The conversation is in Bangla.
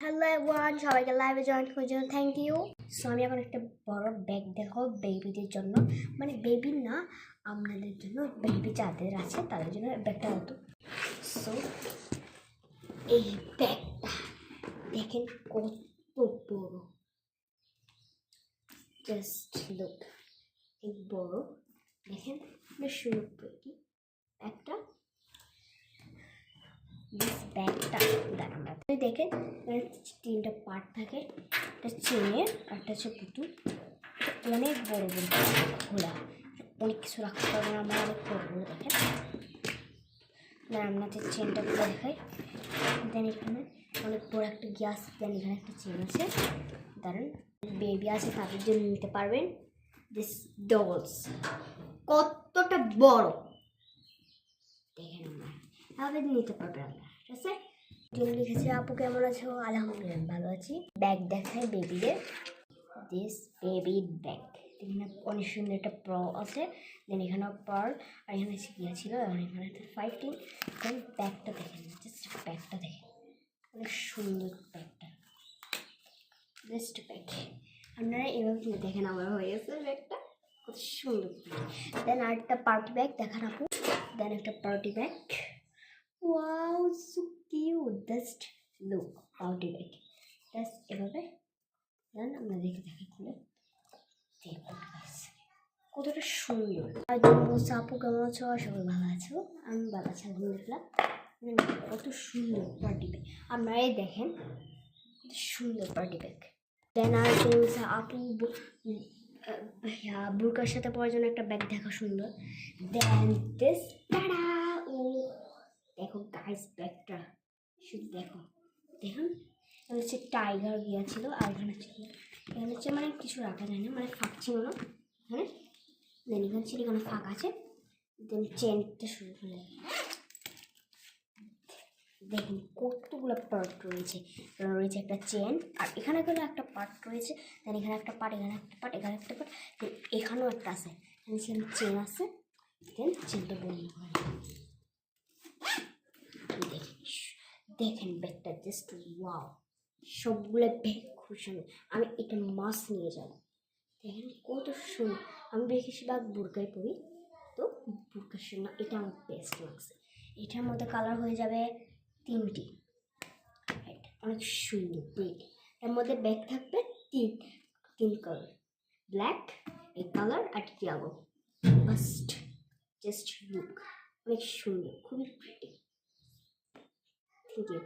হ্যালো এভরিওয়ান, সবাইকে লাইভে জয়েন করার জন্য থ্যাংক ইউ। সো আমি এখন একটা বড় ব্যাগ দেখো বেবিদের জন্য, মানে বেবি না, আপনাদের জন্য, বেবি যাদের আছে তাদের জন্য ব্যাগটা হতো। সো এই ব্যাগটা দেখেন কত বড়, জাস্ট লুক, এই বড় দেখেন, শুরু করি একটা ব্যাগটা দেখেন, তিনটা পার্ট থাকে, একটা চেনের, একটা হচ্ছে পুতুল, অনেক বড় বড় খোলা, অনেক কিছু রাখতে পারবেন আমরা, অনেক বড় বড় দেখেন। আপনাদের চেনটা গুলো দেখাই, দেন এখানে অনেক বড় একটা গ্যাস, দেন এখানে একটা চেন আছে, দাঁড়ান বেবি আছে তাদের জন্য নিতে পারবেন। দিস ডলস কতটা বড় দেখেন, আমরা নিতে পারবেন আমরা, ঠিক আছে। লিখেছে আপু কেমন আছো? আলহামদুলিল্লাহ ভালো আছি। ব্যাগ দেখায় বেবিদের, দিস বেবি ব্যাগ, এখানে অনেক সুন্দর একটা প্র আছে, দেন এখানে পার, আর এখানে শিখিয়া ছিল, আর এখানে একটা 15, দেন ব্যাগটা দেখেন, জাস্ট ব্যাগটা দেখেন, অনেক সুন্দর ব্যাগটা, জাস্ট ব্যাগ। আপনারা এভাবে কিনে দেখেন, আমার হয়ে গেছে ব্যাগটা, কত সুন্দর। দেন আরেকটা পার্টি ব্যাগ দেখান আপু, দেন একটা party bag, wow so cute, just look party bag, just এভাবে দেন আমরা দেখে খুলে কতটা সুন্দর। আর বলছে আপু কেমন আছো? সবাই ভালো আছো? আমি ভালো আছি আলহামদুলিল্লাহ। কত সুন্দর পার্টি ব্যাগ, আপনারাই দেখেন কত সুন্দর পার্টি ব্যাগ। দেন আর বলছে আপু বুরকার সাথে পরার জন্য একটা ব্যাগ দেখা সুন্দর। দেন দিস টাডা, ও দেখো গাইস ব্যাগটা শুধু দেখো, দেখুন হচ্ছে টাইগার গিয়া ছিল, আর এখানে হচ্ছে মানে কিছু রাখা যায় না, মানে ফাঁক ছিল না এখানে, দেন এখানে ছিল, এখানে ফাঁক আছে। দেন চেনটা শুরু করে দেখুন কতগুলো পার্ট রয়েছে, রয়েছে একটা চেন, আর এখানে গেলে একটা পার্ট রয়েছে, দেন এখানে একটা পার্ট, এখানে একটা পার্ট, এখানে একটা পার্ট, এখানেও একটা আছে, চেন আছে, দেন চেনটা বন্ধ করে দেখেন ব্যাগটা জাস্ট ওয়াও, সবগুলো ব্যাগ খুব সুন্দর, আমি এটা মাছ নিয়ে যাব। দেখেন কত সুন্দর, আমি বেশিরভাগ বুরকাই পরি, তো বুরকার সঙ্গে এটা আমার বেস্ট লাগছে। এটার মধ্যে কালার হয়ে যাবে 3টি, অনেক সুন্দর ব্যাগ। এর মধ্যে ব্যাগ থাকবে তিন কালার, ব্ল্যাক, এই কালার আর ইয়েলো, মাস্ট জাস্ট লুক, অনেক সুন্দর, খুবই প্রিটি। Thank you.